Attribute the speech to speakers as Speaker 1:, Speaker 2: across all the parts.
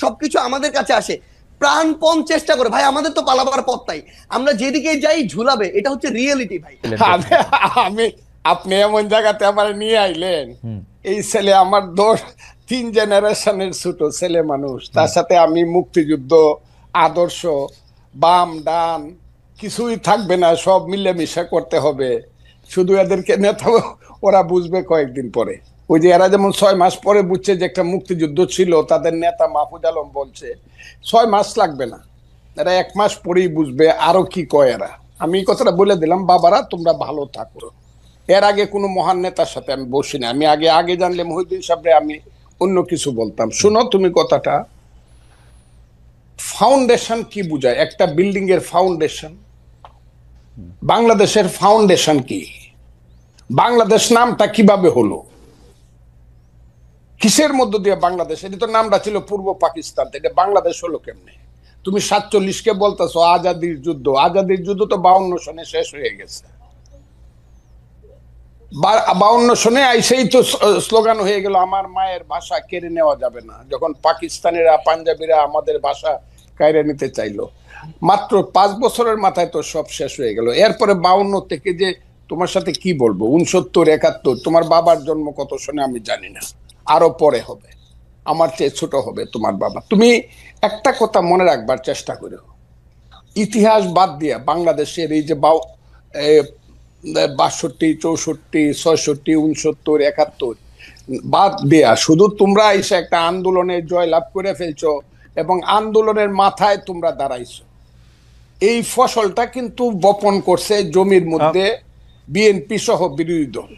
Speaker 1: সবকিছু আমাদের কাছে আসে, প্রাণপণ চেষ্টা করে ভাই, আমাদের তো পালাবার পথ নাই, আমরা যেদিকে যাই ঝুলাবে, এটা হচ্ছে রিয়েলিটি ভাই।
Speaker 2: আমি আমি আপনি এমন জায়গাতে আমার নিয়ে আইলেন,
Speaker 3: হুম
Speaker 2: এই ছেলে আমার 3 জেনারেশনের ছোট ছেলে মানুষ,
Speaker 3: হুম
Speaker 2: তার সাথে আমি মুক্তিযুদ্ধ আদর্শ বাম ডান কিছুই থাকবে না, সব মিলেমিশে করতে হবে। শুধু এদেরকে নেতা ওরা বুঝবে কয়েকদিন পরে। ওই যে এরা যেমন 6 মাস পরে বুঝছে যে একটা মুক্তিযুদ্ধ ছিল, তাদের নেতা মাহফুজ আলম বলছে 6 মাস লাগবে না, এরা 1 মাস পরেই বুঝবে আরো কি কয় এরা। আমি এই কথাটা বলে দিলাম, বাবারা তোমরা ভালো থাকো। এর আগে কোনো মহান নেতার সাথে আমি বসি না, আমি আগে আগে জানলে মহিউদ্দিন সাহেবরে আমি অন্য কিছু বলতাম। শুনো তুমি কথাটা, ফাউন্ডেশন কি বুঝায়, একটা বিল্ডিং এর ফাউন্ডেশন, বাংলাদেশের ফাউন্ডেশন কি, বাংলাদেশ নামটা কিভাবে হলো, কিসের মধ্য দিয়ে বাংলাদেশ, এটা তো নামটা ছিল পূর্ব পাকিস্তান, এটা বাংলাদেশ হলো কেমনে? তুমি 47-কে বলতেছো আজাদির যুদ্ধ, আজাদির যুদ্ধ তো 52 সনে শেষ হয়ে গেছে। 52 সনে আইসেই তো স্লোগান হয়ে গেল আমার মায়ের ভাষা কেড়ে নেওয়া যাবে না, যখন পাকিস্তানিরা পাঞ্জাবিরা আমাদের ভাষা কেড়ে নিতে চাইলো। মাত্র 5 বছরের মাথায় তো সব শেষ হয়ে গেল। এরপরে 52 থেকে যে তোমার সাথে কি বলবো, 69 71, তোমার বাবার জন্ম কত সনে আমি জানি না, আরো পরে হবে, আমার চেয়ে ছোট হবে তোমার বাবা। তুমি একটা কথা মনে রাখবার চেষ্টা করো, ইতিহাস বাদ দিয়া বাংলাদেশের এই যে 62 64 66 69 71 বাদ দেয়া, শুধু তোমরা এসে একটা আন্দোলনে জয়লাভ করে ফেলছো এবং আন্দোলনের মাথায় তোমরা দাঁড়াইছো। এই ফসলটা কিন্তু বপন করছে জমির মধ্যে বিএনপি সহ বিরোধী দল,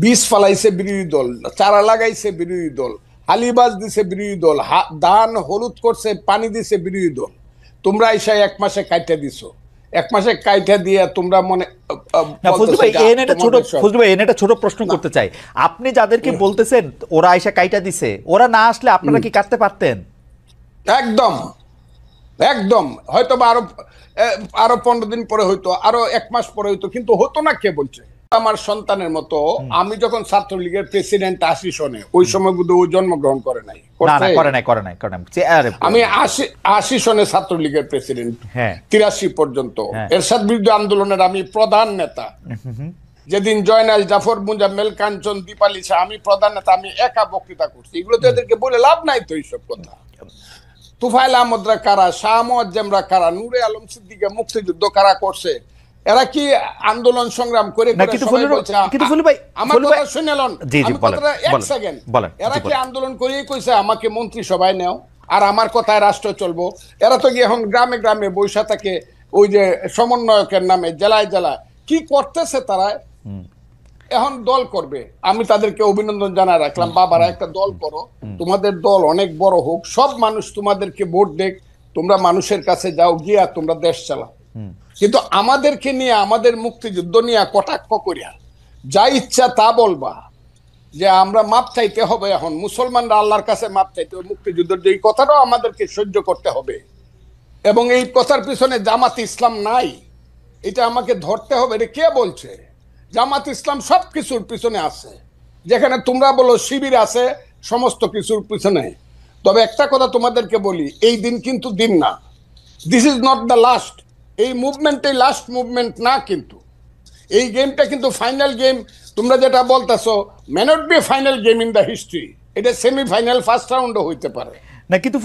Speaker 2: বীজ ফালাইছে বিরোধী দল, চারা লাগাইছে বিরোধী দল, হালিবাজ দিছে বিরোধী দল, ধান হলুদ করছে পানি দিছে বিরোধী দল। তোমরা এসে 1 মাসে কাইটা দিছো, 1 মাসে কাইটা দিয়ে তোমরা মনে
Speaker 3: ফজলু ভাই একটা ছোট প্রশ্ন করতে চাই। আপনি যাদেরকে বলতেছেন ওরা আইসা কাইটা দিছে, ওরা না আসলে আপনারা কি কাটতে পারতেন?
Speaker 2: একদম একদম, হয়তো বা আরো 15 দিন পরে হইতো, আরো 1 মাস পরে হইতো, কিন্তু হতো না। কে বলছে? আমার সন্তানের মতো। আমি যখন ছাত্রলীগের প্রেসিডেন্ট 80 সনে, ওই সময় বুধ ও জন্মগ্রহণ করে নাই, আমি 80 সনে ছাত্রলীগের প্রেসিডেন্ট, 83 পর্যন্ত এরশাদ বিরুদ্ধে আন্দোলনের আমি প্রধান নেতা। যেদিন জয়নাল জাফর মুজাম্মেল কাঞ্চন দীপালিসা, আমি প্রধান নেতা, আমি একা বক্তৃতা করছি। এগুলো তো এদেরকে বলে লাভ নাই তো এইসব কথা। তুফাইল আহমদরা কারা, শাহ মুয়াজ্জেমরা কারা, নূরে আলম সিদ্দিকে মুক্তিযুদ্ধ কারা করছে? এরা কি আন্দোলন সংগ্রাম করে এরা কি আন্দোলন করেই কইছে আমাকে মন্ত্রিসভায় নেও আর আমার কথায় রাষ্ট্র চলবো? এরা তো গিয়ে এখন গ্রামে গ্রামে বৈশা থাকে, ওই যে সমন্বয়কের নামে জেলায় জেলায় কি করতেছে তারা। এখন দল করবে, আমি তাদেরকে অভিনন্দন জানাই রাখলাম, বাবারা একটা দল করো, তোমাদের দল অনেক বড় হোক, সব মানুষ তোমাদেরকে ভোট দেখ, তোমরা মানুষের কাছে যাও, গিয়া তোমরা দেশ চালাও। কিন্তু আমাদেরকে নিয়ে, আমাদের মুক্তিযুদ্ধ নিয়ে কটাক্ষ করিয়া যা ইচ্ছা তা বলবা যে আমরা মাপ চাইতে হবে, এখন মুসলমানরা আল্লাহর কাছে মাপ চাইতে হবে, মুক্তিযুদ্ধের যে কথাটাও আমাদেরকে সহ্য করতে হবে, এবং এই কথার পিছনে জামাত ইসলাম নাই, এটা আমাকে ধরতে হবে। এটা কে বলছে? জামাত ইসলাম সব কিছুর পিছনে আছে, যেখানে তোমরা বলো শিবির আছে সমস্ত কিছুর পিছনে। তবে একটা কথা তোমাদেরকে বলি, এই দিন কিন্তু দিন না, this is not the last. এই মুভমেন্টই লাস্ট মুভমেন্ট না, কিন্তু এই গেমটা কিন্তু ফাইনাল গেম। তোমরা যেটা বলতেছো may not be final game in the history, এটা সেমিফাইনাল ফার্স্ট রাউন্ডও হইতে পারে
Speaker 3: না। কিন্তু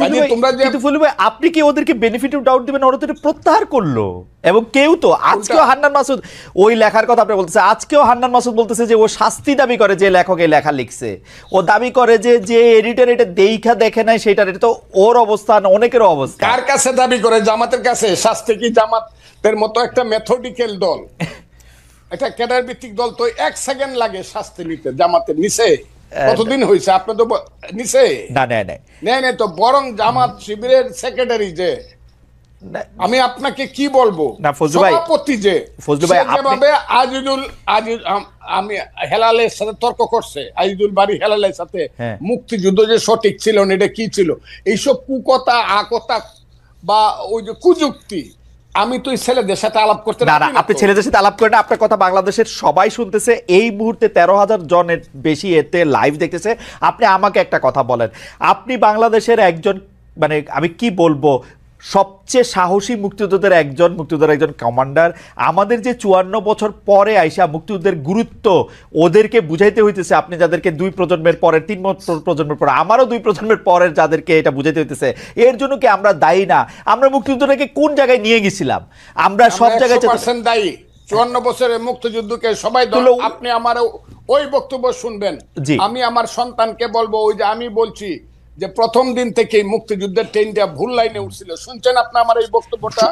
Speaker 3: ফজলু ভাই আপনি কি ওদেরকে বেনিফিট অফ ডাউট দিবেন? ওরা তো প্রত্যাহার করলো, এবং কেউ তো আজকেও হান্নান মাসুদ ওই লেখার কথা আপনি বলতেছে, আজকেও হান্নান মাসুদ বলতেছে যে ও শাস্তি দাবি করে, যে লেখক এই লেখা লিখছে ও দাবি করে যে এডিটর এটা দেখা দেখে নাই সেটা, এটা তো ওর অবস্থান, অনেকের অবস্থা।
Speaker 2: কার কাছে দাবি করে? জামাতের কাছে। শাস্তি কি জামাতের মতো একটা মেথডিক্যাল দল, একটা ক্যাডার ভিত্তিক দল তো 1 সেকেন্ড লাগে শাস্তি নিতে, জামাতের নিচে কতদিন হয়েছে? আপনি তো নিচে নেই তো, বরং জামাত শিবিরের সেক্রেটারি যে, আমি আপনাকে কি বলবো, সভাপতি যে আমি হেলালের সাথে তর্ক করছে, আজিজুল বাড়ি হেলালের সাথে, মুক্তিযুদ্ধ যে সঠিক ছিল না, এটা কি ছিল, এইসব কুকথা আকথা বা ওই যে কুযুক্তি, আমি তো এই ছেলেদের সাথে আলাপ করতে
Speaker 3: না না,
Speaker 2: রাজি না
Speaker 3: আপনি
Speaker 2: তো।
Speaker 3: ছেলেদের সাথে আলাপ করেন না, আপনার কথা বাংলাদেশের সবাই শুনতেছে, এই মুহূর্তে 13,000 জনের বেশি এতে লাইভ দেখতেছে। আপনি আমাকে একটা কথা বলেন, আপনি বাংলাদেশের একজন, মানে আমি কি বলবো, সবচেয়ে সাহসী মুক্তিযোদ্ধাদের একজন, মুক্তিযোদ্ধার একজন কমান্ডার। আমাদের যে 54 বছর পরে আইসা মুক্তিযুদ্ধের গুরুত্ব ওদেরকে বুঝাইতে হইতেছে, আপনি যাদেরকে 2 প্রজন্মের পরের, 3 প্রজন্মের পরে, আমারও 2 প্রজন্মের পরের যাদেরকে এটা বুঝাইতে হইতেছে, এর জন্য কি আমরা দায়ী না? আমরা মুক্তিযুদ্ধটাকে কোন জায়গায় নিয়ে গেছিলাম? আমরা সব জায়গায়
Speaker 2: 100% দায়ী। 54 বছরের মুক্তিযুদ্ধকে সবাই আপনি আমার ওই বক্তব্য শুনবেন।
Speaker 3: জি।
Speaker 2: আমি আমার সন্তানকে বলবো, ওই যে আমি বলছি যে প্রথম দিন থেকেই মুক্তিযুদ্ধের ট্রেনটা ভুল লাইনে উঠছিল। শুনছেন আপনি আমার এই বক্তব্যটা?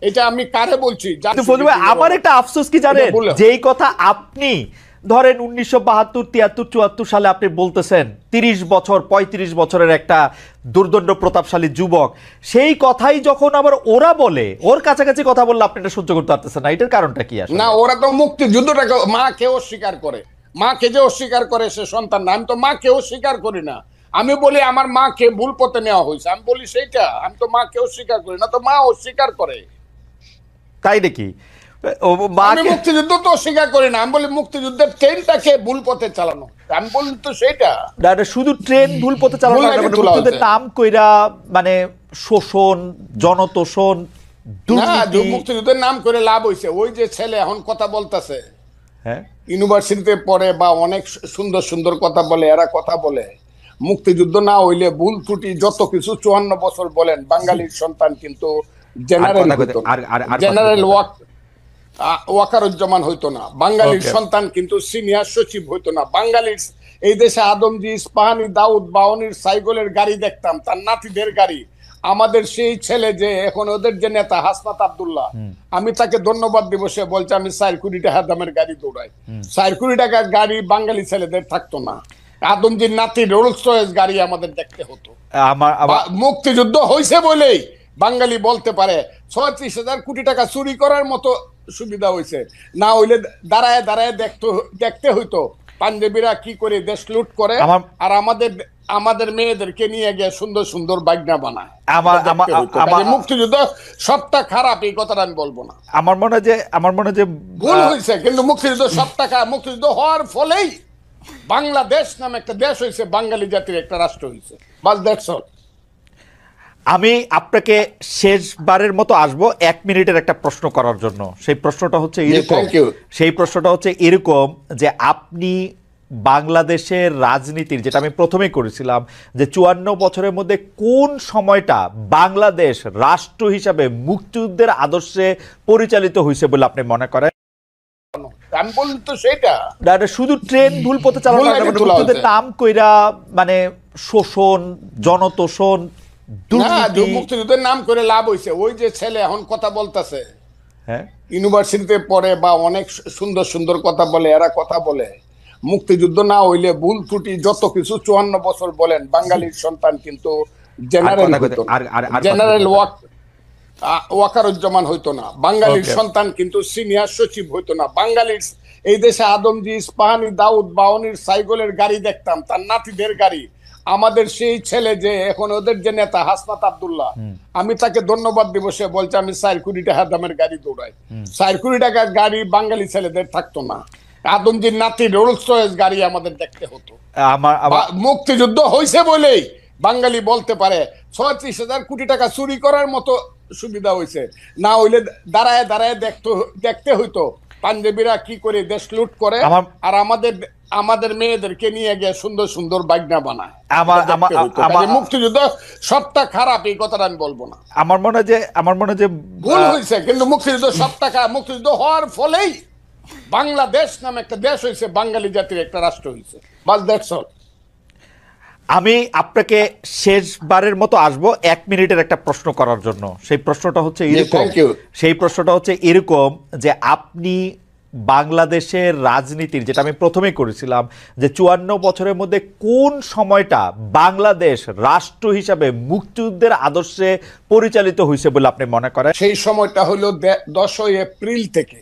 Speaker 2: এটা আমি কারে বলছি
Speaker 3: কিন্তু ফজলু ভাই, আমার একটা আফসোস কি জানেন, যেই কথা আপনি ধরেন 1972, 73, 74 সালে আপনি বলতেছেন, 30 বছর 35 বছরের একটা দুর্দণ্ড প্রতাপশালী যুবক, সেই কথাই যখন আবার ওরা বলে, ওর কাছাকাছি কথা বললে আপনি এটা সহ্য করতে পারতেছেন না, এটার কারণটা কি আসলে?
Speaker 2: না, ওরা তো মুক্তিযুদ্ধটাকে মাকে অস্বীকার করে। মাকে যে অস্বীকার করে সে সন্তান না। আমি তো মাকে অস্বীকার করি না। আমি বলি আমার মাকে ভুল পথে নেওয়া হয়েছে, আমি বলি সেইটা। আমি তো মাকে অস্বীকার করি না, তো মা অস্বীকার করে।
Speaker 3: তাই নাকি?
Speaker 2: আমি মুক্তিযুদ্ধ তো অস্বীকার করি না, আমি বলি মুক্তিযুদ্ধের ট্রেনটাকে ভুল পথে চালানো। আমি বলি তো সেইটা।
Speaker 3: শুধু ট্রেন ভুল পথে চালানো না, মুক্তিযুদ্ধের নাম কইরা মানে শোষণ, জনতোষণ, দুর্নীতি।
Speaker 2: মুক্তিযুদ্ধের নাম করে লাভ হয়েছে। ওই যে ছেলে এখন কথা বলতেছে,
Speaker 3: হ্যাঁ,
Speaker 2: ইউনিভার্সিটিতে পড়ে বা অনেক সুন্দর সুন্দর কথা বলে, এরা কথা বলে মুক্তিযুদ্ধ না হইলে ভুল ত্রুটি যত কিছু 54 বছর বলেন, বাঙালির সন্তান কিন্তু জেনারেল জেনারেল ওয়াকারুজ্জামান হইতো না। বাঙালির সন্তান কিন্তু সিনিয়র সচিব হইতো না। বাঙালির এই দেশে আদমজি, ইস্পাহানি, দাউদ, বাউনির সাইকেলের গাড়ি দেখতাম, তার নাতিদের গাড়ি। আমাদের সেই ছেলে যে এখন ওদের যে নেতা হাসনাত আব্দুল্লাহ, আমি তাকে ধন্যবাদ দিব। সে বলছে আমি 4 কোটি টাকা দামের গাড়ি দৌড়াই। 4 কোটি টাকার গাড়ি বাঙালি ছেলেদের থাকতো না। আদমজির নাতি রোলস রয়েস গাড়ি আমাদের দেখতে হতো। মুক্তিযুদ্ধ হয়েছে বলেই বাঙালি বলতে পারে 36,000 কোটি টাকা চুরি করার মতো সুবিধা হয়েছে। না হইলে দাঁড়ায় দাঁড়ায় দেখতে হইতো পাঞ্জাবিরা কি করে দেশ লুট করে, আর আমাদের মেয়েদেরকে নিয়ে গিয়ে সুন্দর সুন্দর বাগনা বানায়। মুক্তিযুদ্ধ সবটা খারাপ এই কথাটা আমি বলবো না।
Speaker 3: আমার মনে হয় যে
Speaker 2: ভুল হয়েছে, কিন্তু মুক্তিযুদ্ধ সবটা খারাপ। মুক্তিযুদ্ধ হওয়ার ফলেই বাংলাদেশ নামে একটা দেশ হয়েছে, বাঙালি জাতির একটা রাষ্ট্র হয়েছে। বাস দ্যাটস অল।
Speaker 3: আমি আপনাকে শেষবারের মতো আসবো 1 মিনিটের একটা প্রশ্ন করার জন্য। সেই প্রশ্নটা হচ্ছে এরকম যে আপনি বাংলাদেশের রাজনীতির, যেটা আমি প্রথমেই করেছিলাম, যে 54 বছরের মধ্যে কোন সময়টা বাংলাদেশ রাষ্ট্র হিসাবে মুক্তিযুদ্ধের আদর্শে পরিচালিত হয়েছে বলে আপনি মনে করেন?
Speaker 2: আমি বলি তো সেইটা।
Speaker 3: শুধু ট্রেন ভুল পথে চালানো না, মুক্তিযুদ্ধের নাম কইরা মানে শোষণ, জনতোষণ, দুর্নীতি।
Speaker 2: মুক্তিযুদ্ধের নাম করে লাভ হয়েছে। ওই যে ছেলে এখন কথা বলতেছে,
Speaker 3: হ্যাঁ,
Speaker 2: ইউনিভার্সিটিতে পড়ে বা অনেক সুন্দর সুন্দর কথা বলে, এরা কথা বলে মুক্তিযুদ্ধ না হইলে ভুল ত্রুটি যত কিছু 54 বছর বলেন, বাঙালির সন্তান কিন্তু জেনারেল ওয়াকারুজ্জামান হইতো না। বাঙালির সন্তান কিন্তু সিনিয়র সচিব হইতো না। বাঙালির এই দেশে আদমজি, ইস্পাহানি, দাউদ, বাউনির সাইকেলের গাড়ি দেখতাম, তার নাতিদের গাড়ি। আমাদের সেই ছেলে যে এখন ওদের যে নেতা হাসনাত আব্দুল্লাহ, আমি তাকে ধন্যবাদ দিব। সে বলছে আমি 4 কোটি টাকা দামের গাড়ি দৌড়াই। 4 কোটি টাকার গাড়ি বাঙালি ছেলেদের থাকতো না। আদমজির নাতি রোলস রয়েস গাড়ি আমাদের দেখতে হতো। মুক্তিযুদ্ধ হয়েছে বলেই বাঙালি বলতে পারে 36,000 কোটি টাকা চুরি করার মতো সুবিধা হয়েছে। না হইলে দাঁড়ায় দাঁড়ায় দেখতে হইতো পাঞ্জাবিরা কি করে দেশ লুট করে, আর আমাদের মেয়েদেরকে নিয়ে গিয়ে সুন্দর সুন্দর বাগনা বানায়। মুক্তিযুদ্ধ সবটা খারাপ এই কথাটা আমি বলবো না।
Speaker 3: আমার মনে হয় যে
Speaker 2: ভুল হয়েছে, কিন্তু মুক্তিযুদ্ধ সবটা খারাপ। মুক্তিযুদ্ধ হওয়ার ফলেই বাংলাদেশ নামে একটা দেশ হয়েছে, বাঙালি জাতির একটা রাষ্ট্র হয়েছে। বাস দ্যাটস অল।
Speaker 3: আমি আপনাকে শেষবারের মতো আসবো 1 মিনিটের একটা প্রশ্ন করার জন্য। সেই প্রশ্নটা হচ্ছে এরকম যে আপনি বাংলাদেশের রাজনীতির, যেটা আমি প্রথমেই করেছিলাম, যে 54 বছরের মধ্যে কোন সময়টা বাংলাদেশ রাষ্ট্র হিসাবে মুক্তিযুদ্ধের আদর্শে পরিচালিত হয়েছে বলে আপনি মনে করেন?
Speaker 2: সেই সময়টা হলো 10 এপ্রিল থেকে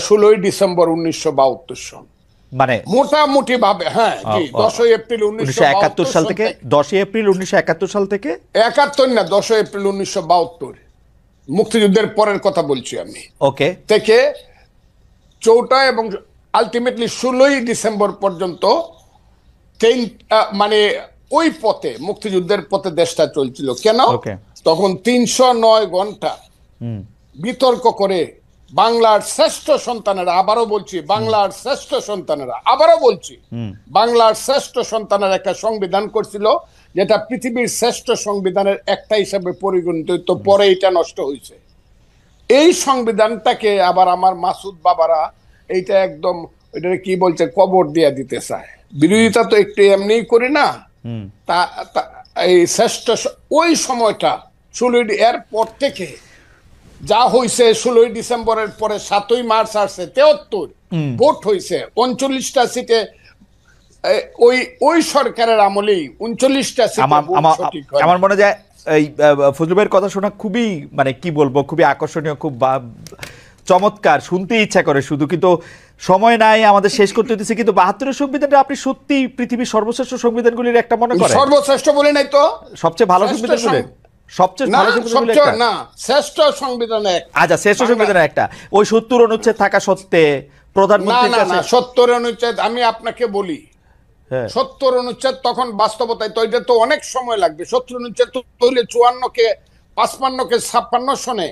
Speaker 2: 16 ডিসেম্বর 1972 সন।
Speaker 3: মানে
Speaker 2: মোটামুটি ভাবে, হ্যাঁ, 10 এপ্রিল
Speaker 3: 1971 সাল থেকে 10 এপ্রিল 1971 সাল থেকে
Speaker 2: 71 না, 10 এপ্রিল 1972। মুক্তিযুদ্ধের পরের কথা বলছি আমি,
Speaker 3: ওকে,
Speaker 2: থেকে 4টা এবং আলটিমেটলি 16ই ডিসেম্বর পর্যন্ত মানে ওই পথে, মুক্তিযুদ্ধের পথে দেশটা চলছিল। কেন? তখন 309 ঘন্টা বিতর্ক করে বাংলার শ্রেষ্ঠ সন্তানেরা, আবারও বলছি বাংলার শ্রেষ্ঠ সন্তানেরা, আবারও বলছি বাংলার শ্রেষ্ঠ সন্তানের একটা সংবিধান করছিল, যেটা পৃথিবীর শ্রেষ্ঠ সংবিধানের একটা হিসাবে পরিগণিত হইতো। পরে এটা নষ্ট হয়েছে। এই সংবিধানটাকে আবার আমার মাসুদ বাবারা এইটা একদম ওইটা কি বলছে, কবর দিয়ে দিতে চায়। বিরোধিতা তো একটু এমনিই করি না। এই শ্রেষ্ঠ ওই সময়টা 16 এর পর থেকে যা হয়েছে, 16 ডিসেম্বরের পরে 7ই মার্চ আসছে, 73 ভোট হয়েছে 39টা সিটে। ওই সরকারের আমলেই 39টা সিটে সঠিক হয়।
Speaker 3: আমার মনে যায় এই ফজলু ভাইয়ের কথা শোনা খুবই, মানে কি বলবো, খুবই আকর্ষণীয়, খুব চমৎকার, শুনতে ইচ্ছা করে শুধু, কিন্তু সময় নাই, আমাদের শেষ করতে হতেছে। কিন্তু 72 সংবিধানটা আপনি সত্যি পৃথিবীর সর্বশ্রেষ্ঠ সংবিধানগুলির একটা মনে করেন?
Speaker 2: সর্বশ্রেষ্ঠ বলে নাই তো,
Speaker 3: সবচেয়ে ভালো সংবিধান বলে, সবচেয়ে ভালো সংবিধান বলে একটা
Speaker 2: না, শ্রেষ্ঠ সংবিধান এক।
Speaker 3: আচ্ছা, শ্রেষ্ঠ সংবিধান একটা, ওই 70 অনুচ্ছেদ থাকা সত্ত্বে প্রধানমন্ত্রীর কাছে।
Speaker 2: না 70 অনুচ্ছেদ আমি আপনাকে বলি, 70 অনুচ্ছেদ তখন বাস্তবতায় তো এটা তো অনেক সময় লাগবে। 70 অনুচ্ছেদ তো হইলে 54 কে 55 কে 56 সনে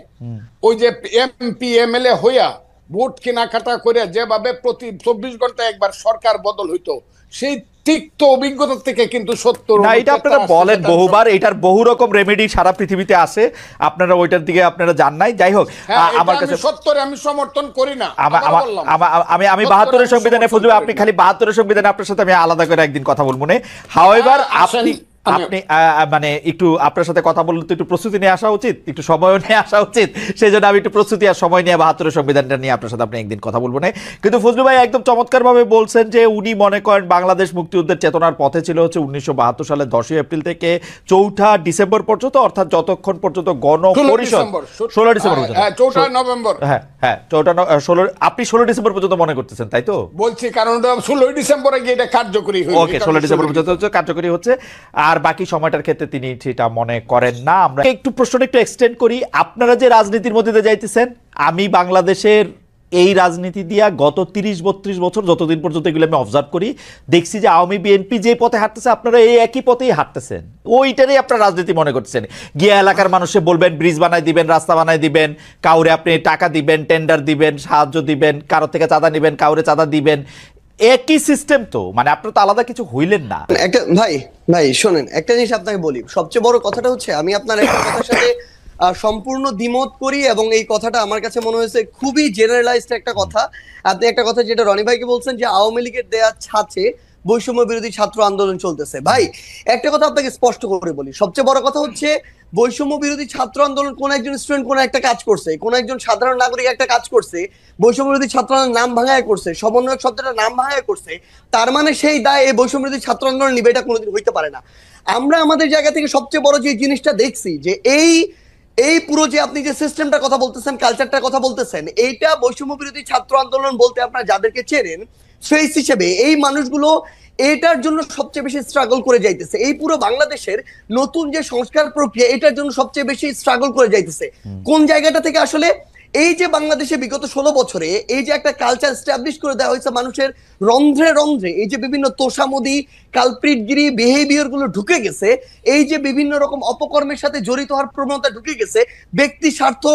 Speaker 2: ওই যে এমপি এমএলএ হইয়া ভোট কেনাকাটা করে যেভাবে প্রতি 24 ঘন্টায় একবার সরকার বদল হইতো, সেই তিক্ত অভিজ্ঞতা থেকে কিন্তু 70
Speaker 3: না, এটা আপনারা বলেন বহুবার, এটার বহু রকম রেমেডি সারা পৃথিবীতে আছে, আপনারা ওইটার দিকে আপনারা জান নাই। যাই হোক, আমার কাছে
Speaker 2: 70 আমি সমর্থন করি না।
Speaker 3: আমি 72 সংবিধানে ফজলু, আপনি খালি 72 সংবিধানে আপনার সাথে আমি আলাদা করে একদিন কথা বলবো না। হাউএভার আপনি মানে একটু আপনার সাথে কথা বললে তো একটু প্রস্তুতি নিয়ে আসা উচিত, একটু সময় নিয়ে আসা উচিত। সেই জন্য আমি একটু প্রস্তুতি আর সময় নিয়ে 72 সংবিধানটা নিয়ে আপনার সাথে আপনি একদিন কথা বলবো না। কিন্তু ফজলু ভাই একদম চমৎকার ভাবে বলছেন যে উনি মনে করেন বাংলাদেশ মুক্তিযুদ্ধের চেতনার পথে ছিল হচ্ছে 1972 সালের 10ই এপ্রিল থেকে 4 ডিসেম্বর পর্যন্ত, অর্থাৎ যতক্ষণ পর্যন্ত গণপরিষদ 16 ডিসেম্বর পর্যন্ত,
Speaker 2: 4 নভেম্বর,
Speaker 3: হ্যাঁ 16 আপনি 16 ডিসেম্বর পর্যন্ত মনে করতেছেন, তাই তো?
Speaker 2: বলছি কারণ 16 ডিসেম্বরে গিয়ে এটা কার্যকরী হয়েছে।
Speaker 3: ওকে, 16 ডিসেম্বর পর্যন্ত কার্যকরী হচ্ছে, আর বাকি সময়টার ক্ষেত্রে তিনি সেটা মনে করেন না। আমরা একটু প্রশ্নটা একটু এক্সটেন্ড করি। আপনারা যে রাজনীতির মধ্যে দিয়ে যাইতেছেন, আমি বাংলাদেশের এই রাজনীতি দিয়া গত 30-32 বছর যতদিন পর্যন্ত এগুলো আমি অবজার্ভ করি, দেখছি যে আওয়ামী বিএনপি যে পথে হাঁটতেছে, আপনারা এই একই পথেই হাঁটতেছেন, ওইটারই আপনারা রাজনীতি মনে করছেন। গিয়ে এলাকার মানুষে বলবেন ব্রিজ বানাই দিবেন, রাস্তা বানাই দিবেন, কাউরে আপনি টাকা দিবেন, টেন্ডার দিবেন, সাহায্য দিবেন, কারো থেকে চাঁদা নিবেন, কাউরে চাঁদা দিবেন, একই সিস্টেম তো, মানে আপনার তো আলাদা কিছু হইলেন না।
Speaker 1: একটা ভাই শোনেন, একটা জিনিস আপনাকে বলি, সবচেয়ে বড় কথাটা হচ্ছে আমি আপনার একটা কথার সাথে সম্পূর্ণ দ্বিমত করি, এবং এই কথাটা আমার কাছে মনে হয়েছে খুবই জেনারেলাইজড একটা কথা। আপনি একটা কথা যেটা রনি ভাইকে বলছেন যে আওয়ামী লীগের দেয়া ছাঁচে বৈষম্য বিরোধী ছাত্র আন্দোলন চলতেছে। ভাই একটা কথা আপনাকে স্পষ্ট করে বলি, সবচেয়ে বড় কথা হচ্ছে বৈষম্য বিরোধী ছাত্র আন্দোলন কোন একজন স্টুডেন্ট কোন একটা কাজ করছে, কোন একজন সাধারণ নাগরিক একটা কাজ করছে, বৈষম্য বিরোধী ছাত্র আন্দোলন নাম ভাঙায় করছে, সমন্বয়ক শব্দটা নাম ভাঙায় করছে, তার মানে সেই দায় এই বৈষম্য বিরোধী ছাত্র আন্দোলন নিবে, এটা কোনোদিন হইতে পারে না। আমরা আমাদের জায়গা থেকে সবচেয়ে বড় যে জিনিসটা দেখছি যে এই পুরো যে আপনি যে সিস্টেমটার কথা বলতেছেন, কালচারটার কথা বলতেছেন, এইটা বৈষম্য বিরোধী ছাত্র আন্দোলন বলতে আপনারা যাদেরকে চেনেন ফেস হিসেবে এই মানুষগুলো এটার জন্য সবচেয়ে বেশি স্ট্রাগল করে যাইতেছে। এই পুরো বাংলাদেশের নতুন যে সংস্কার প্রক্রিয়া, এটার জন্য সবচেয়ে বেশি স্ট্রাগল করে যাইতেছে। কোন জায়গাটা থেকে? আসলে এই যে বাংলাদেশে বিগত 16 বছরে এই যে একটা কালচার এস্টাবলিশ করে দেওয়া হয়েছে, মানুষের রন্ধ্রে রন্ধ্রে এই যে বিভিন্ন তোষামোদি, কালপ্রিটগিরি বিহেভিয়ার গুলো ঢুকে গেছে, এই যে বিভিন্ন রকম অপকর্মের সাথে জড়িত হওয়ার প্রবণতা ঢুকে গেছে, ব্যক্তি স্বার্থ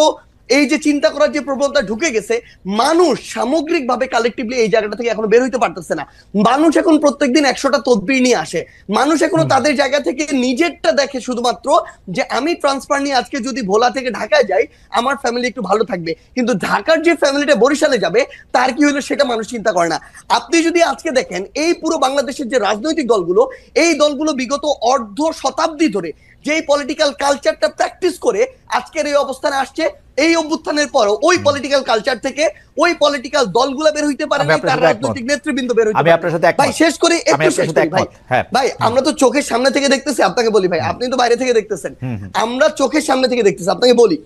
Speaker 1: এই যে চিন্তা করার যে প্রবণতা ঢুকে গেছে, মানুষ সামগ্রিকভাবে কালেকটিভলি এই জায়গাটা থেকে এখনো বের হইতে পারতেছে না। মানুষ এখন প্রত্যেকদিন 100টা তদবির নিয়ে আসে, মানুষ এখনো তাদের জায়গা থেকে নিজেরটা দেখে শুধুমাত্র যে আমি ট্রান্সফার নিয়ে আজকে যদি ভোলা থেকে ঢাকায় যাই আমার ফ্যামিলি একটু ভালো থাকবে, কিন্তু ঢাকার যে ফ্যামিলিটা বরিশালে যাবে তার কি হলো সেটা মানুষ চিন্তা করে না। আপনি যদি আজকে দেখেন এই পুরো বাংলাদেশের যে রাজনৈতিক দলগুলো, এই দলগুলো বিগত অর্ধ শতাব্দী ধরে যেই পলিটিক্যাল কালচারটা প্র্যাকটিস করে আজকের এই অবস্থানে আসছে, এই অভ্যুত্থানের পরও ওই পলিটিক্যাল কালচার থেকে ওই পলিটিক্যাল দলগুলো বের হইতে পারে না, তার রাজনৈতিক নেতৃবৃন্দ বের হইতে পারে। ভাই শেষ করি, একটু শেষ করি ভাই। ভাই আমরা তো চোখের সামনে থেকে দেখতেছি, আপনাকে বলি ভাই, আপনি তো বাইরে থেকে দেখতেছেন, আমরা চোখের সামনে থেকে দেখতেছি। আপনাকে বলি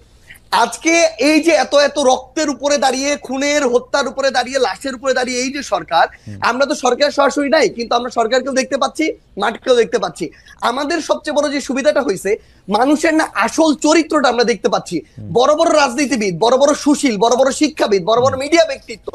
Speaker 1: আজকে এই যে এত এত রক্তের উপরে দাঁড়িয়ে, খুনের হত্যার উপরে দাঁড়িয়ে, লাশের উপরে দাঁড়িয়ে এই যে সরকার, আমরা তো সরকার সরাসরি নাই, কিন্তু আমরা সরকারকেও দেখতে পাচ্ছি, মাঠকেও দেখতে পাচ্ছি। আমাদের সবচেয়ে বড় যে সুবিধাটা হয়েছে, মানুষের না আসল চরিত্রটা আমরা দেখতে পাচ্ছি। বড় বড় রাজনীতিবিদ, বড় বড় সুশীল, বড় বড় শিক্ষাবিদ, বড় বড় মিডিয়া ব্যক্তিত্ব,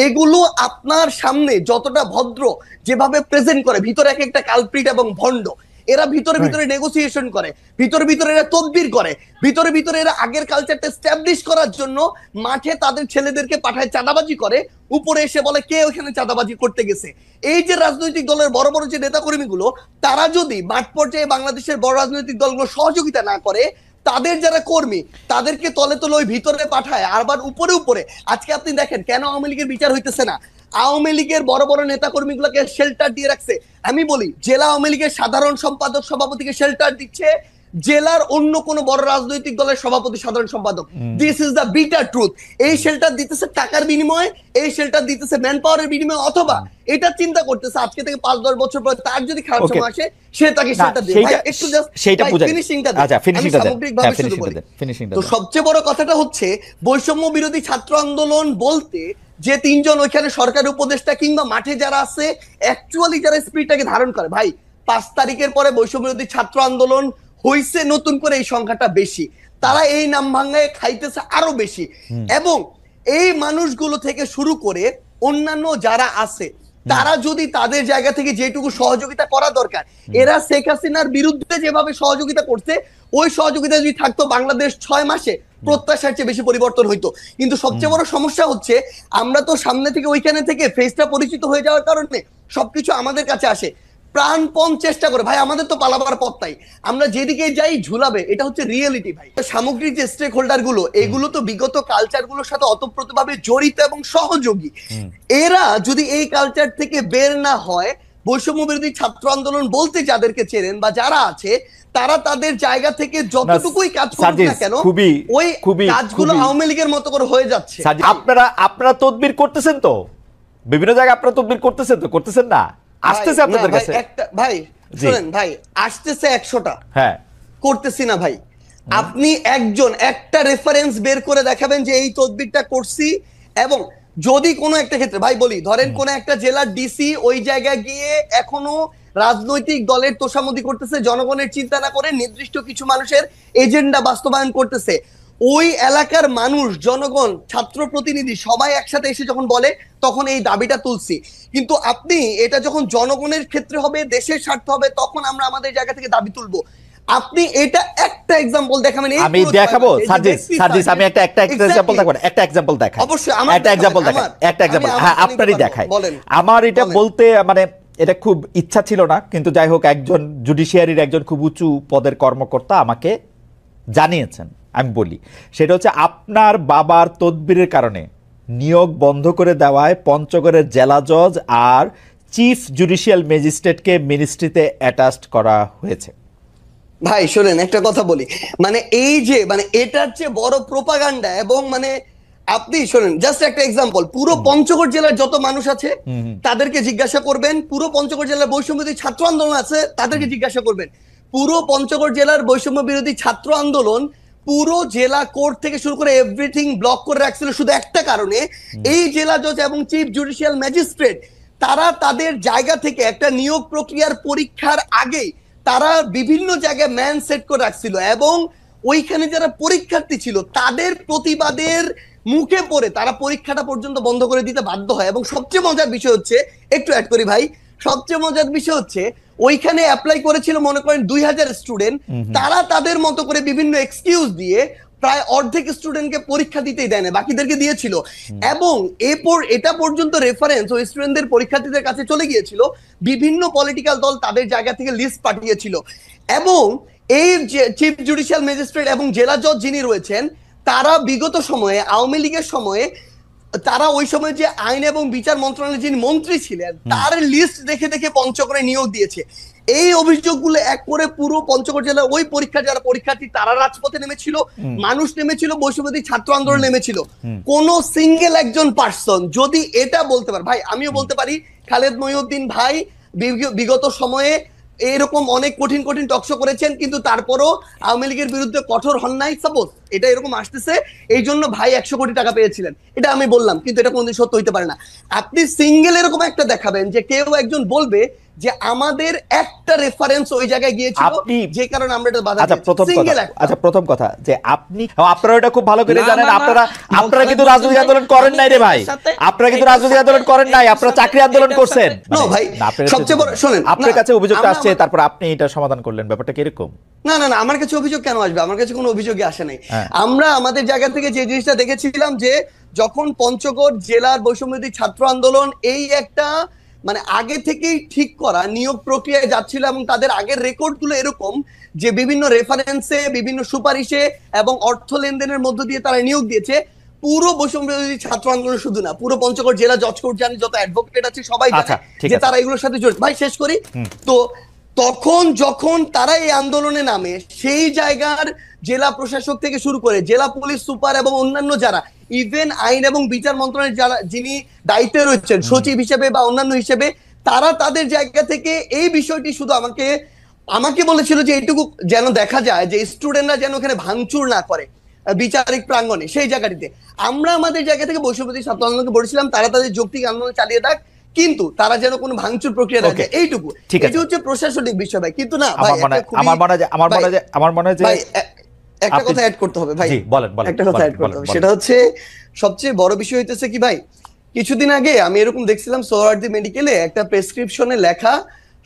Speaker 1: এগুলো আপনার সামনে যতটা ভদ্র যেভাবে প্রেজেন্ট করে, ভিতরে এক একটা কালপ্রিট এবং ভণ্ড। এরা ভিতরে ভিতরে নেগোসিয়েশন করে, ভিতরে ভিতরে এরা তদবির করে, ভিতরে ভিতরে এরা আগের কালচারটা এস্টাবলিশ করার জন্য মাঠে তাদের ছেলেদেরকে পাঠায় চাঁদাবাজি করে, উপরে এসে বলে কে ওখানে চাঁদাবাজি করতে গেছে। এই যে রাজনৈতিক দলের বড় বড় যে নেতাকর্মীগুলো, তারা যদি মাঠ পর্যায়ে বাংলাদেশের বড় রাজনৈতিক দলগুলো সহযোগিতা না করে, তাদের যারা কর্মী তাদেরকে তলে তলে ওই ভিতরে পাঠায়, আবার উপরে উপরে। আজকে আপনি দেখেন কেন আওয়ামী লীগের বিচার হইতেছে না। আওয়ামী লীগের বড় বড় নেতা কর্মীগুলোকে শেল্টার দিয়ে রাখছে। আমি বলি, জেলা আওয়ামী লীগের সাধারণ সম্পাদক সভাপতিকে শেল্টার দিচ্ছে জেলার অন্য কোন বড় রাজনৈতিক দলের সভাপতি সাধারণ সম্পাদক। This is the bitter truth. এই শেল্টার দিতেছে টাকার বিনিময়ে, এই শেল্টার দিতেছে ম্যান পাওয়ারের বিনিময়ে, অথবা এটা চিন্তা করতেছে আজকে থেকে 5-10 বছর পরে তার যদি খারাপ সময় আসে, সে তাকে শেল্টার দেবে। ভাই একটু জাস্ট ফিনিশিংটা দেন। আচ্ছা, সামগ্রিকভাবে শুরু বলি। তো সবচেয়ে বড় কথাটা হচ্ছে, বৈষম্য বিরোধী ছাত্র আন্দোলন বলতে যে 3 জন ওইখানে সরকারি উপদেষ্টা কিংবা মাঠে যারা আছে, অ্যাকচুয়ালি যারা স্পিরিটটাকে ধারণ করে, ভাই 5 তারিখের পরে বৈষম্য বিরোধী ছাত্র আন্দোলন হইছে নতুন করে, এই সংখ্যাটা বেশি। তারা এই নাম ভাঙায় খাইতেছে আরো বেশি। এবং এই মানুষগুলো থেকে শুরু করে অন্যান্য যারা আছে, তারা যদি তাদের জায়গা থেকে যেটুকু সহযোগিতা করা দরকার, এরা শেখ হাসিনার বিরুদ্ধে যেভাবে সহযোগিতা করছে, ওই সহযোগিতা যদি থাকতো, বাংলাদেশ 6 মাসে প্রত্যাশার চেয়ে বেশি পরিবর্তন হইতো। কিন্তু সবচেয়ে বড় সমস্যা হচ্ছে, আমরা তো সামনে থেকে ওইখানে থেকে ফেসটা পরিচিত হয়ে যাওয়ার কারণে সবকিছু আমাদের কাছে আসে, প্রাণপণ চেষ্টা করে। ভাই আমাদের তো পালাবার পথ নাই, আমরা যেদিকে যাই ঝুলাবে, এটা হচ্ছে রিয়েলিটি। ভাই সামগ্রিক যে স্টেক হোল্ডার গুলো, এগুলো তো বিগত কালচার গুলোর সাথে অতপ্রতভাবে জড়িত এবং সহযোগী। এরা যদি এই কালচার থেকে বের না হয়, বৈষম্য বিরোধী ছাত্র আন্দোলন বলতে যাদেরকে চেনেন বা যারা আছে, তারা তাদের জায়গা থেকে যতটুকুই কাজ করুক না কেন, ওই কাজগুলো আওয়ামী লীগের মতো করে হয়ে যাচ্ছে।
Speaker 3: আপনারা তদবির করতেছেন তো, বিভিন্ন জায়গায় আপনারা তদবির করতেছেন তো, করতেছেন না? আসতেছে আপনাদের কাছে
Speaker 1: ভাই, শুনেন ভাই, আসতেছে 100টা,
Speaker 3: হ্যাঁ,
Speaker 1: করতেছি না ভাই। আপনি একটা রেফারেন্স বের করে দেখাবেন যে এই তদবিরটা করছি। এবং যদি কোনো একটা ক্ষেত্রে, ভাই বলি, ধরেন কোন একটা জেলার ডিসি ওই জায়গায় গিয়ে এখনো রাজনৈতিক দলের তোষামোদি করতেছে, জনগণের চিন্তা না করে নির্দিষ্ট কিছু মানুষের এজেন্ডা বাস্তবায়ন করতেছে, ওই এলাকার মানুষ, জনগণ, ছাত্র প্রতিনিধি সবাই একসাথে এসে যখন বলে, তখন এই দাবিটা তুলছি। কিন্তু আপনি এটা যখন জনগণের ক্ষেত্রে হবে, দেশের স্বার্থ হবে, তখন আমরা আমাদের জায়গা থেকে দাবি তুলবো। আপনি এটা একটা एग्जांपल দেখাবেন।
Speaker 3: আমি দেখাবো সার্জিস, আমি একটা एग्जांपल দেখাবো, একটা एग्जांपल দেখাই, অবশ্যই আমার একটা एग्जांपल দেখাই, একটা एग्जांपल, হ্যাঁ আপনারই দেখাই। আমার এটা বলতে মানে এটা খুব ইচ্ছা ছিল না, কিন্তু যাই হোক, একজন জুডিশিয়ারির একজন খুব উঁচু পদের কর্মকর্তা আমাকে জানিয়েছেন, আমি বলি। সেটা হচ্ছে, আপনার বাবার তদবিরের কারণে নিয়োগ বন্ধ করে দেওয়ায় পঞ্চগড়ের জেলা জজ আর চিফ জুডিশিয়াল ম্যাজিস্ট্রেটকে মিনিস্ট্রিতে অ্যাটাচড করা হয়েছে।
Speaker 1: ভাই শোনেন, একটা কথা বলি, মানে এই যে এটার চেয়ে বড় প্রোপাগান্ডা। এবং আপনি শোনেন, জাস্ট একটা एग्जांपल, পুরো পঞ্চগড় জেলার যত মানুষ আছে তাদেরকে জিজ্ঞাসা করবেন, পুরো পঞ্চগড় জেলার বৈষম্য বিরোধী ছাত্র আন্দোলন আছে তাদেরকে জিজ্ঞাসা করবেন, পুরো পঞ্চগড় জেলার বৈষম্য বিরোধী ছাত্র আন্দোলন পুরো জেলা কোর্ট থেকে শুরু করে এভরিথিং ব্লক করে রাখছিল শুধু একটা কারণে, এই জেলা জজ এবং চিফ জুডিশিয়াল ম্যাজিস্ট্রেট তারা তাদের জায়গা থেকে একটা নিয়োগ প্রক্রিয়ার পরীক্ষার আগে তারা বিভিন্ন জায়গায় ম্যান সেট করে রাখছিল। এবং ওইখানে যারা পরীক্ষার্থী ছিল তাদের প্রতিবাদের মুখে পড়ে তারা পরীক্ষাটা পর্যন্ত বন্ধ করে দিতে বাধ্য হয়। এবং সবচেয়ে মজার বিষয় হচ্ছে, একটু অ্যাড করি ভাই, সবচেয়ে মজার বিষয় হচ্ছে, ওইখানে অ্যাপ্লাই করেছিল মনে করেন 2000 স্টুডেন্ট, তারা তাদের মতো করে বিভিন্ন এক্সকিউজ দিয়ে প্রায় অর্ধেক স্টুডেন্টকে পরীক্ষা দিতেই দেয় না, বাকিদেরকে দিয়েছিল। এবং এরপর এটা পর্যন্ত রেফারেন্স ওই স্টুডেন্টদের পরীক্ষার্থীদের কাছে চলে গিয়েছিল, বিভিন্ন পলিটিক্যাল দল তাদের জায়গা থেকে লিস্ট পাঠিয়েছিল। এবং এই চিফ জুডিশিয়াল ম্যাজিস্ট্রেট এবং জেলা জজ যিনি রয়েছেন, তারা বিগত সময়ে আওয়ামী লীগের সময়ে, তারা ওই সময় যে আইন এবং বিচার মন্ত্রণালয়ের যিনি মন্ত্রী ছিলেন, তার লিস্ট দেখে দেখে পঞ্চগড়ে নিয়োগ দিয়েছে। এই অভিযোগগুলো এক করে পুরো পঞ্চগড় জেলার ওই পরীক্ষা যারা পরীক্ষার্থী তারা রাজপথে নেমেছিল, মানুষ নেমেছিল, বৈষম্যবিরোধী ছাত্র আন্দোলন নেমেছিল। কোন সিঙ্গেল একজন পার্সন যদি এটা বলতে পারে, ভাই আমিও বলতে পারি, খালেদ মহিউদ্দিন ভাই বিগত সময়ে এরকম অনেক কঠিন কঠিন টকশো করেছেন, কিন্তু তারপরও আওয়ামী লীগের বিরুদ্ধে কঠোর হন নাই। সাপোজ এটা এরকম আসতেছে, এই জন্য ভাই 100 কোটি টাকা পেয়েছিলেন, এটা আমি বললাম, কিন্তু এটা কোনোদিন সত্য হইতে পারে না। আপনি সিঙ্গেল এরকম একটা দেখাবেন যে কেউ একজন বলবে যে আমাদের একটা রেফারেন্স ওই জায়গায় গিয়েছিল, যে কারণে আমরা এটা বাধা দিয়েছি।
Speaker 3: প্রথম কথা যে আপনারা এটা খুব ভালো করে জানেন, আপনারা কিন্তু রাজনৈতিক আন্দোলন করেন নাই রে ভাই, আপনারা কিন্তু রাজনৈতিক আন্দোলন করেন নাই, আপনারা চাকরি আন্দোলন করছেন।
Speaker 1: ভাই সবচেয়ে বড় শুনেন,
Speaker 3: আপনার কাছে অভিযোগটা আসছে, তারপর আপনি এটা সমাধান করলেন, ব্যাপারটা কিরকম?
Speaker 1: না না না, আমার কাছে অভিযোগ কেন আসবে? আমার কাছে কোনো অভিযোগই আসে নাই। আমরা আমাদের জায়গা থেকে যে জিনিসটা দেখেছিলাম যে যখন পঞ্চগড় জেলার বৈষম্যবিরোধী ছাত্র আন্দোলন এই একটা মানে আগে থেকেই ঠিক করা নিয়োগ প্রক্রিয়ায় যাচ্ছিল, এবং তাদের আগের রেকর্ড গুলো এরকম যে বিভিন্ন রেফারেন্সে, বিভিন্ন সুপারিশে এবং অর্থ লেনদেনের মধ্য দিয়ে তারা নিয়োগ দিয়েছে। পুরো বৈষম্যবিরোধী ছাত্র আন্দোলন শুধু না, পুরো পঞ্চগড় জেলা জজ কোর্ট জানি, যত অ্যাডভোকেট আছে সবাই জানে যে তারা এগুলোর সাথে জড়িত। ভাই শেষ করি তো, তখন যখন তারা এই আন্দোলনে নামে, সেই জায়গার জেলা প্রশাসক থেকে শুরু করে জেলা পুলিশ সুপার এবং অন্যান্য যারা, ইভেন আইন এবং বিচার মন্ত্রণালয়ের যারা যিনি দায়িত্বে রয়েছেন সচিব হিসেবে বা অন্যান্য হিসেবে, তারা তাদের জায়গা থেকে এই বিষয়টি শুধু আমাকে বলেছিল যে এইটুকু যেন দেখা যায় যে স্টুডেন্টরা যেন ওখানে ভাঙচুর না করে বিচারিক প্রাঙ্গণে। সেই জায়গাটিতে আমরা আমাদের জায়গা থেকে বৈষম্যবিরোধী ছাত্র আন্দোলনকে বলেছিলাম তারা তাদের যৌক্তিক আন্দোলন চালিয়ে থাক, কিন্তু তারা যেন কোনো ভাঙচুর প্রক্রিয়া রাখে, এইটুকু। এটা হচ্ছে প্রশাসনিক বিষয় ভাই, কিন্তু না ভাই
Speaker 3: আমার মনে হয় যে
Speaker 1: একটা কথা অ্যাড করতে হবে ভাই, একটা কথা অ্যাড করতে হবে, সেটা হচ্ছে সবচেয়ে বড় বিষয় হইতেছে কি ভাই, কিছুদিন আগে আমি এরকম দেখছিলাম সোহরাওয়ার্দী মেডিকেলে একটা প্রেসক্রিপশনে লেখা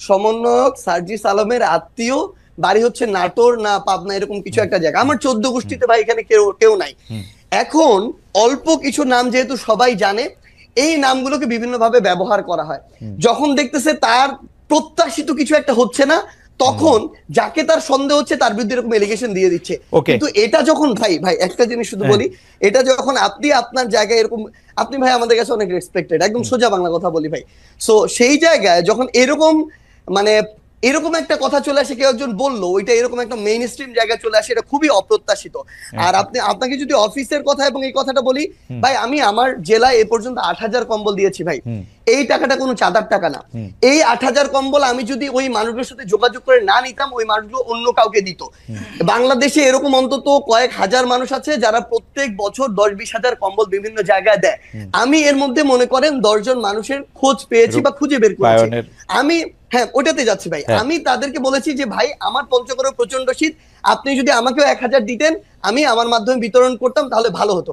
Speaker 1: সমন্বয়ক সার্জিস আলমের আত্মীয়, বাড়ি হচ্ছে নাটোর না পাবনা, এরকম কিছু একটা জায়গা। আমার 14 গোষ্ঠীতে ভাই এখানে কেউ নাই। এখন অল্প কিছু নাম যেহেতু সবাই জানে, এই নামগুলোকে বিভিন্নভাবে ব্যবহার করা হয়। যখন দেখতেছে তার প্রত্যাশিত কিছু একটা হচ্ছে না, তখন যাকে তার সন্দেহ হচ্ছে তার বিরুদ্ধে এরকম এলিগেশন দিয়ে দিচ্ছে। কিন্তু এটা যখন ভাই একটা জিনিস শুধু বলি, এটা যখন আপনি আপনার জায়গায় এরকম, আপনি ভাই আমাদের কাছে অনেক রেসপেক্টেড, একদম সোজা বাংলা কথা বলি ভাই, সো সেই জায়গায় যখন এরকম মানে এরকম একটা কথা চলে আসে, কেউ একজন বললো ওইটা এরকম একটা মেইন স্ট্রিম জায়গায় চলে আসে, এটা খুবই অপ্রত্যাশিত। আর আপনাকে যদি অফিসের কথা এবং এই কথাটা বলি ভাই, আমি আমার জেলায় এ পর্যন্ত 8000 কম্বল দিয়েছি ভাই। এই টাকাটা কোনো চাঁদার টাকা না। এই 8000 কম্বল আমি যদি ওই মানুষগুলোর সাথে যোগাযোগ করে না নিতাম, ওই মানুষগুলো অন্য কাউকে দিত। বাংলাদেশে এরকম অন্তত কয়েক হাজার মানুষ আছে যারা প্রত্যেক বছর 10-20 হাজার কম্বল বিভিন্ন জায়গায় দেয়। আমি এর মধ্যে মনে করেন 10 জন মানুষের খোঁজ পেয়েছি বা খুঁজে বের করেছি। আমি ওটাতে যাচ্ছি ভাই, আমি তাদেরকে বলেছি যে ভাই আমার পঞ্চগড়ে প্রচন্ড শীত, আপনি যদি আমাকেও 1000 দিতেন, আমি আমার মাধ্যমে বিতরণ করতাম, তাহলে ভালো হতো।